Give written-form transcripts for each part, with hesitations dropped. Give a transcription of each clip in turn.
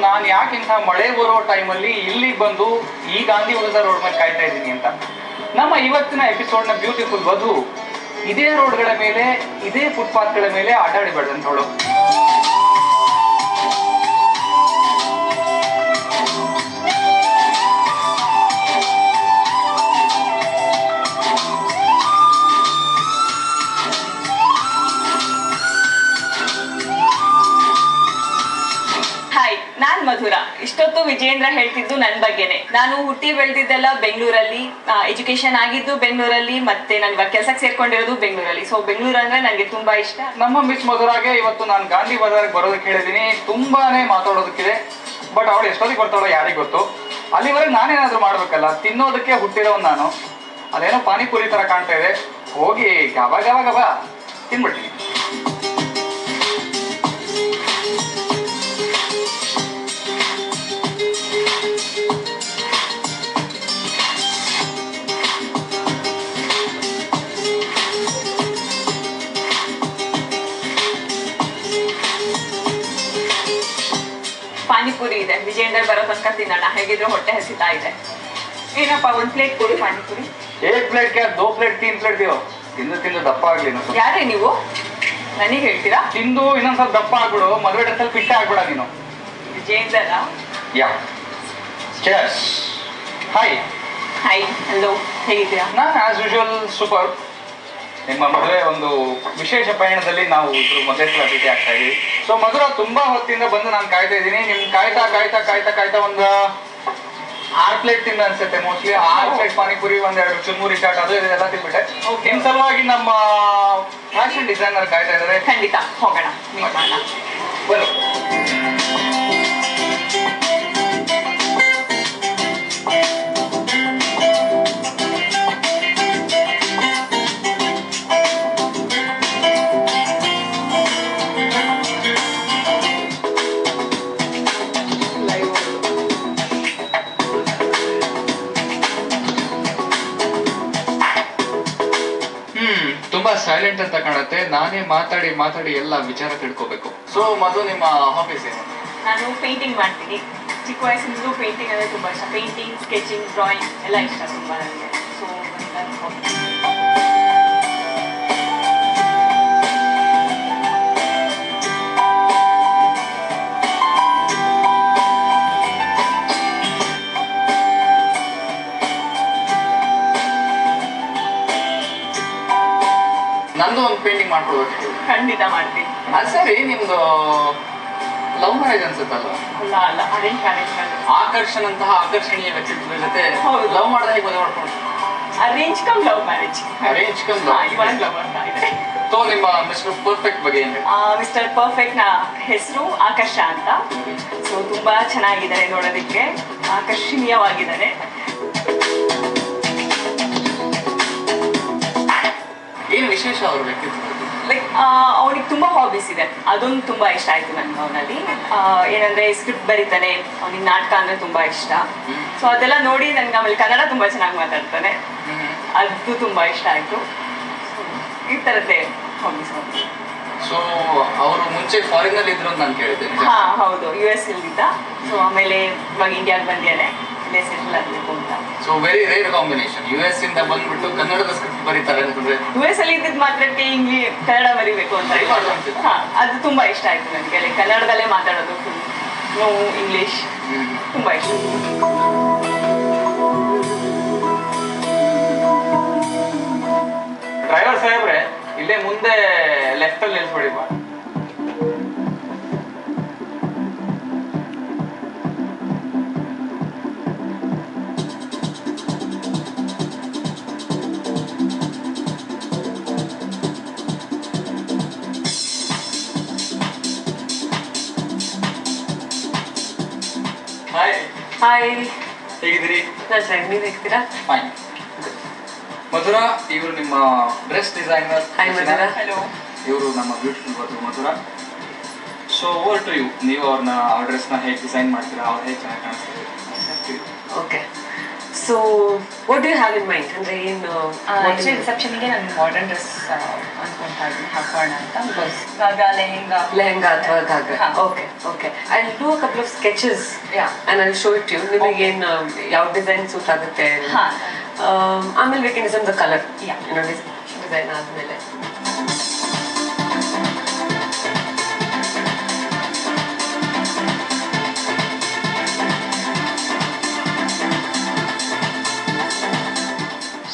ನಾನು ಯಾಕೆ ಇಂಥ ಮಳೆ ಬರೋ ಟೈಮಲ್ಲಿ ಇಲ್ಲಿಗೆ ಬಂದು ಈ ಗಾಂಧಿ ಬಜಾರ್ ರೋಡ್ ಮೇಲೆ ಕಾಯ್ತಾ ಇದ್ದೀನಿ ಅಂತ. ನಮ್ಮ ಇವತ್ತಿನ ಎಪಿಸೋಡ್ನ ಬ್ಯೂಟಿಫುಲ್ ವಧು ಇದೇ ರೋಡ್ಗಳ ಮೇಲೆ, ಇದೇ ಫುಟ್ಪಾತ್ಗಳ ಮೇಲೆ ಆಟಾಡಿಬಾರ್ದಂತವಳು. ನಾನ್ ಮಧುರ. ಇಷ್ಟೊತ್ತು ವಿಜೇಂದ್ರ ಹೇಳ್ತಿದ್ದು ನನ್ನ ಬಗ್ಗೆನೆ. ನಾನು ಹುಟ್ಟಿ ಬೆಳೆದಿದ್ದೆಲ್ಲ ಬೆಂಗಳೂರಲ್ಲಿ, ಎಜುಕೇಶನ್ ಆಗಿದ್ದು ಬೆಂಗಳೂರಲ್ಲಿ, ಮತ್ತೆ ನಾನು ಇವಾಗ ಕೆಲಸಕ್ಕೆ ಸೇರ್ಕೊಂಡಿರೋದು ಬೆಂಗಳೂರಲ್ಲಿ. ಸೊ ಬೆಂಗಳೂರು ಅಂದ್ರೆ ನನಗೆ ತುಂಬಾ ಇಷ್ಟ. ನಮ್ಮ ಮಿಸ್ ಮಧುರಾಗೆ ಇವತ್ತು ನಾನು ಗಾಂಧಿ ಬಜಾರ್ಗೆ ಬರೋದಕ್ಕೆ ಹೇಳಿದ್ದೀನಿ. ತುಂಬಾನೇ ಮಾತಾಡೋದಕ್ಕಿದೆ, ಬಟ್ ಅವಳು ಎಷ್ಟೊತ್ತಿಗೆ ಬರ್ತಾಳೋ ಯಾರಿಗೆ ಗೊತ್ತು. ಅಲ್ಲಿವರೆಗೆ ನಾನೇನಾದ್ರೂ ಮಾಡ್ಬೇಕಲ್ಲ, ತಿನ್ನೋದಕ್ಕೆ ಹುಟ್ಟಿರೋನು ನಾನು. ಅದೇನೋ ಪಾನಿಪುರಿ ತರ ಕಾಣ್ತಾ ಇದೆ, ಹೋಗಿ ಗಬ ಗಬ ಗಬ ತಿನ್ಬಿಡ್ತೀನಿ. ಪಾನಿಪುರಿ ಇದೆ, ವಿಜೇಂದ್ರ ಬರೋ ತನಕ ತಿನ್ನೋಣ. ಹೇಗಿದ್ರು ಹೊಟ್ಟೆ ಹಸಿತಾ ಇದೆ. ಏನಪ್ಪ, ಒಂದ್ ಪ್ಲೇಟ್ ಕೊಡಿ ಪಾನಿಪುರಿ. ಏಕ್ ಪ್ಲೇಟ್ ಕ್ಯಾ ದೋ ಪ್ಲೇಟ್ ತೀನ್ ಪ್ಲೇಟ್ ದಿಯೋ. ತಿಂದು ತಿಂದು ದಪ್ಪ ಆಗ್ಲಿ. ಯಾರೇ ನೀವು, ನನಗೆ ಹೇಳ್ತೀರಾ? ತಿಂದು ಇನ್ನೊಂದ್ ಸ್ವಲ್ಪ ದಪ್ಪ ಆಗ್ಬಿಡು, ಮದುವೆ ಡ್ರೆಸ್ಸಲ್ಲಿ ಫಿಟ್ ಆಗ್ಬಿಡ ನೀನು. ವಿಜೇಂದ್ರ. ಯಾ ಚೇರ್ಸ್. ಹಾಯ್. ಹಾಯ್, ಹಲೋ, ಹೇಗಿದ್ದೀರಾ? ನಾನು ಆಸ್ ಯೂಶುವಲ್ ಸೂಪರ್. ನಿಮ್ಮ ಮದುವೆ ಒಂದು ವಿಶೇಷ ಪಯಣದಲ್ಲಿ ನಾವು ಇಬ್ರು ಮೊದಲೇ ಸಲ ಭೇಟಿ ಆಗ್ತಾ ಇದೀವಿ. ಸೊ ಮಧುರ ತುಂಬಾ ಹೊತ್ತಿಂದ ಬಂದು ನಾನು ಕಾಯ್ತಾ ಇದ್ದೀನಿ. ನಿಮ್ ಕಾಯ್ತಾ ಕಾಯ್ತಾ ಕಾಯ್ತಾ ಕಾಯ್ತಾ ಒಂದು 6 ಪ್ಲೇಟ್ ತಿಂದ ಅನ್ಸುತ್ತೆ ಮೋಸ್ಟ್ಲಿ. 6 ಪ್ಲೇಟ್ ಪಾನಿಪುರಿ, ಒಂದೆರಡು ಚುರ್ಮುರಿ ಚಾಟ್, ಅದು ಇದೆಲ್ಲ ತಿನ್ಬಿಟ್ಟೆ. ನಿಮ್ ಸಲುವಾಗಿ ನಮ್ಮ ಫ್ಯಾಷನ್ ಡಿಸೈನರ್ ಕಾಯ್ತಾ ಇದ್ದಾರೆ. ಖಂಡಿತ ಹೋಗೋಣ, ಮೀಟ್ ಮಾಡೋಣ. ಬರು. ತುಂಬಾ ಸೈಲೆಂಟ್ ಅಂತ ಕಾಣುತ್ತೆ. ನಾನೇ ಮಾತಾಡಿ ಮಾತಾಡಿ ಎಲ್ಲ ವಿಚಾರ ತಿಳ್ಕೋಬೇಕು. ಸೊ ಮಧು, ನಿಮ್ಮ ಹಾಬೀಸ್ ಏನು? ನಾನು ಪೇಂಟಿಂಗ್ ಮಾಡ್ತೀನಿ. ಚಿಕ್ಕ ವಯಸ್ಸಿಂದಲೂ ಪೇಂಟಿಂಗ್ ಅಂದರೆ ತುಂಬ ಇಷ್ಟ. ಪೇಂಟಿಂಗ್, ಸ್ಕೆಚಿಂಗ್, ಡ್ರಾಯಿಂಗ್ ಎಲ್ಲ ಇಷ್ಟ ತುಂಬ ನನಗೆ. ಸೊ ನಂದು ಒಂದು ಪೇಂಟಿಂಗ್ ಮಾಡ್ಕೊಡ್ಬೇಕು. ಖಂಡಿತ ಮಾಡ್ತೀನಿ. ಅದು ಸರಿ, ನಿಮ್ದು ಲವ್ ಮ್ಯಾರೇಜ್ ಅನ್ಸುತ್ತಲ್ವಾ? ಅಲ್ಲ ಅಲ್ಲ, ಅರೇಂಜ್ ಮ್ಯಾರೇಜ್. ಆಕರ್ಷಣ್ ಅಂತಹ ಆಕರ್ಷಣೀಯ ವ್ಯಕ್ತಿತ್ವದ ಜೊತೆ ಲವ್ ಮಾಡಿದ್ರೆ ಹೇಗೆ ಮದುವೆ ಮಾಡ್ಕೊಂಡು? Arrange come love marriage. Arrange come love. ಇವಾಗ ಲವ್ ಆಗ್ತಾ ಇದೆ. ಸೊ ನಿಮ್ಮ ಮಿಸ್ಟರ್ ಪರ್ಫೆಕ್ಟ್ ಬಗ್ಗೆ ಏನು? ಮಿಸ್ಟರ್ ಪರ್ಫೆಕ್ಟ್ ನ ಹೆಸರು ಆಕರ್ಷ ಅಂತ. ಸೊ ತುಂಬಾ ಚೆನ್ನಾಗಿದ್ದಾರೆ, ನೋಡೋದಕ್ಕೆ ಆಕರ್ಷಣೀಯವಾಗಿದ್ದಾರೆ. ಏನು ವಿಶೇಷ ಅವ್ರ ವ್ಯಕ್ತಿತ್ವ? ಲೈಕ್ ಅವನಿಗೆ ತುಂಬ ಹಾಬೀಸ್ ಇದೆ, ಅದೊಂದು ತುಂಬ ಇಷ್ಟ ಆಯಿತು ನನಗೆ ಅವನಲ್ಲಿ. ಏನಂದರೆ ಸ್ಕ್ರಿಪ್ಟ್ ಬರೀತಾನೆ, ಅವನಿಗೆ ನಾಟಕ ಅಂದರೆ ತುಂಬ ಇಷ್ಟ. ಸೊ ಅದೆಲ್ಲ ನೋಡಿ ನನಗೆ ಆಮೇಲೆ ಕನ್ನಡ ತುಂಬ ಚೆನ್ನಾಗಿ ಮಾತಾಡ್ತಾನೆ, ಅದು ತುಂಬ ಇಷ್ಟ ಆಯಿತು. ಈ ಥರದ್ದೇ ಹಾಬೀಸ್. ಸೊ ಅವರು ಮುಂಚೆ ಫಾರಿನಲ್ಲಿ ಇದ್ರು ಅಂತ ನಾನು ಕೇಳಿದ್ದೆ. ಹಾಂ ಹೌದು, US ಇದ್ದ. ಸೊ ಆಮೇಲೆ ಇವಾಗ ಇಂಡಿಯಾಗೆ ಬಂದಿದ್ದಾನೆ, ಇಲ್ಲೇ ಸೆಟಲ್ ಆಗಬೇಕು ಅಂತ. So very rare combination. US ಇಂದ ಬಂದ್ಬಿಟ್ಟು ಕನ್ನಡದ ಸ್ಕ್ರಿಪ್ಟ್ ಬರೀತಾರೆ ಅಂತಂದ್ರೆ. US ಅಲ್ಲಿ ಇದ್ದಿದ್ದು ಮಾತ್ರಕ್ಕೆ ಕನ್ನಡ ಬರೀಬೇಕು ಅಂತ. ಹಾಂ, ಅದು ತುಂಬ ಇಷ್ಟ ಆಯಿತು ನನಗೆ. ಲೈಕ್ ಕನ್ನಡದಲ್ಲೇ ಮಾತಾಡೋದು, ಫುಲ್ ನೋ ಇಂಗ್ಲೀಷ್, ತುಂಬ ಇಷ್ಟ. ಡ್ರೈವರ್ ಸಾಹೇಬ್ರೆ, ಇಲ್ಲೇ ಮುಂದೆ ಲೆಫ್ಟ್ ಅಲ್ಲಿ ನಿಲ್ಸ್ಬಿಡಿ. ಹಾಯ್. ಹಾಯ್, ಹೇಗಿದ್ದೀರಿ? ಸರ್ ನೀವು ಹೇಗ್ತೀರಾ? ಫೈನ್. ಮಧುರಾ, ಇವರು ನಿಮ್ಮ dress designer. Hi Madhura. Hello. ಇವರು ನಮ್ಮ ಬ್ಯೂಟಿಫುಲ್ ವಧು Madhura. So over to you. ನೀವು ಅವ್ರ ಡ್ರೆಸ್ನ ಹೇಗೆ ಡಿಸೈನ್ ಮಾಡ್ತೀರಾ, ಅವ್ರು ಹೇಗೆ ಚೆನ್ನಾಗಿ ಕಾಣಿಸ್ತಾರೆ? Okay. So what you have in mind ಅಂದರೆ ಏನು ಆಕ್ಚುಲಿ ರಿಸೆಪ್ಷನ್ಗೆ ನಾನು ಮಾಡರ್ನ್ ಡ್ರೆಸ್ ಅನ್ಕೊಂತಾ ಇದ್ದೀನಿ ಹಾಕೋಣ ಅಂತ ಬಿಕಾಸ್ ಗಾಗ್ರಾ ಲೆಹಂಗಾ ಅಥವಾ ghagra. Okay okay I do a couple of sketches and I show it you ನಿಮಗೇನು ಯಾವ ಡಿಸೈನ್ ಸೂಟ್ ಆಗುತ್ತೆ. ಆಮೇಲೆ we can design the colour design ಆದಮೇಲೆ.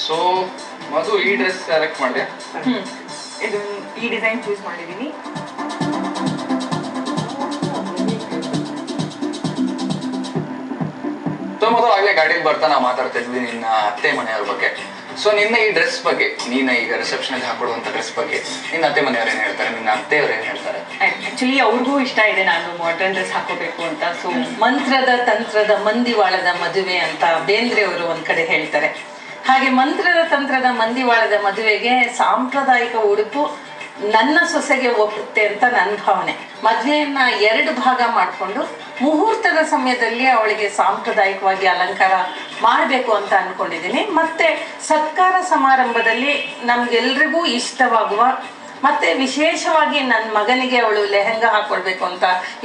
ಸೊ ಮಧು ಈ ಡ್ರೆಸ್ ಸೆಲೆಕ್ಟ್ ಮಾಡಿದೆ. ಇದು ಈ ಡಿಸೈನ್ ಚೂಸ್ ಮಾಡಿದ್ದೀನಿ. ಸೊ ಮಧು ಆಗ್ಲೇ ಗಾಡಿಗೆ ಬರ್ತಾ ನಾವು ಮಾತಾಡ್ತಾ ಇದ್ವಿ ನಿನ್ನ ಅತ್ತೆ ಮನೆಯವ್ರ ಬಗ್ಗೆ. ಸೊ ನಿನ್ನ ಈ ಡ್ರೆಸ್ ಬಗ್ಗೆ, ನೀನು ಈಗ ರಿಸೆಪ್ಷನ್ ಹಾಕೊಡುವಂತ ಡ್ರೆಸ್ ಬಗ್ಗೆ ನಿನ್ನ ಅತ್ತೆ ಮನೆಯವ್ರು ಏನ್ ಹೇಳ್ತಾರೆ, ನಿನ್ನ ಅತ್ತೆಯವ್ರು ಏನ್ ಹೇಳ್ತಾರೆ? ಆಕ್ಚುಲಿ ಅವ್ರಿಗೂ ಇಷ್ಟ ಇದೆ ನಾನು ಮಾಡರ್ನ್ ಡ್ರೆಸ್ ಹಾಕೋಬೇಕು ಅಂತ. ಸೊ ಮಂತ್ರದ ತಂತ್ರದ ಮಂದಿವಾಳದ ಮದುವೆ ಅಂತ ಬೇಂದ್ರೆ ಅವರು ಒಂದ್ ಕಡೆ ಹೇಳ್ತಾರೆ. ಹಾಗೆ ಮಂತ್ರದ ತಂತ್ರದ ಮಂದಿವಾಳದ ಮದುವೆಗೆ ಸಾಂಪ್ರದಾಯಿಕ ಉಡುಪು ನನ್ನ ಸೊಸೆಗೆ ಒಪ್ಪುತ್ತೆ ಅಂತ ನನ್ನ ಭಾವನೆ. ಮದುವೆಯನ್ನ 2 ಭಾಗ ಮಾಡಿಕೊಂಡು ಮುಹೂರ್ತದ ಸಮಯದಲ್ಲಿ ಅವಳಿಗೆ ಸಾಂಪ್ರದಾಯಿಕವಾಗಿ ಅಲಂಕಾರ ಮಾಡಬೇಕು ಅಂತ ಅಂದ್ಕೊಂಡಿದ್ದೀನಿ. ಮತ್ತು ಸತ್ಕಾರ ಸಮಾರಂಭದಲ್ಲಿ ನಮಗೆಲ್ರಿಗೂ ಇಷ್ಟವಾಗುವ ಮತ್ತು ವಿಶೇಷವಾಗಿ ನನ್ನ ಮಗನಿಗೆ ಅವಳು ಲೆಹಂಗಾ ಹಾಕ್ಕೊಳ್ಬೇಕು ಅಂತ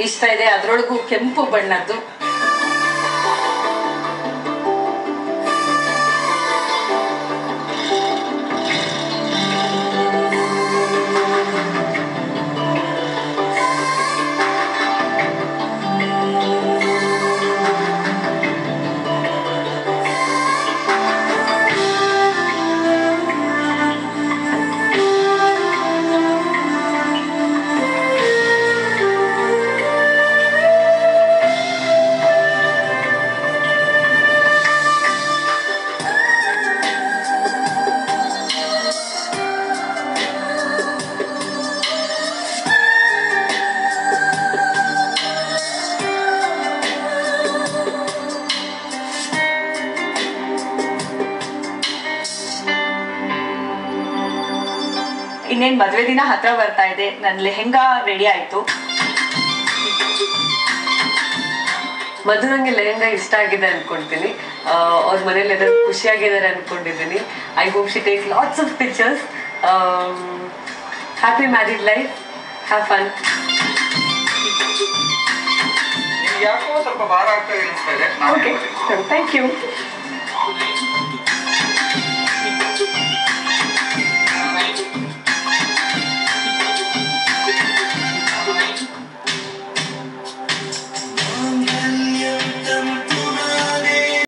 ಇಷ್ಟ ಇದೆ, ಅದರೊಳಗೂ ಕೆಂಪು ಬಣ್ಣದ್ದು. ಇನ್ನೇನು ಮದುವೆ ದಿನ ಹತ್ರ ಬರ್ತಾ ಇದೆ. ನನ್ನ ಲೆಹೆಂಗಾ ರೆಡಿ ಆಯಿತು. ಮಧುರಂಗೆ ಲೆಹಂಗಾ ಇಷ್ಟ ಆಗಿದೆ ಅನ್ಕೊಂತೀನಿ. ಅವ್ರ ಮನೇಲಿ ಎಲ್ಲರೂ ಖುಷಿಯಾಗಿದ್ದಾರೆ ಅನ್ಕೊಂಡಿದ್ದೀನಿ. I hope she take lots of pictures. Happy married life, have fun. ಯಾಕೋ ಸ್ವಲ್ಪ ಭಾರ ಆಗ್ತಾ ಇದೆ. Okay, thank you.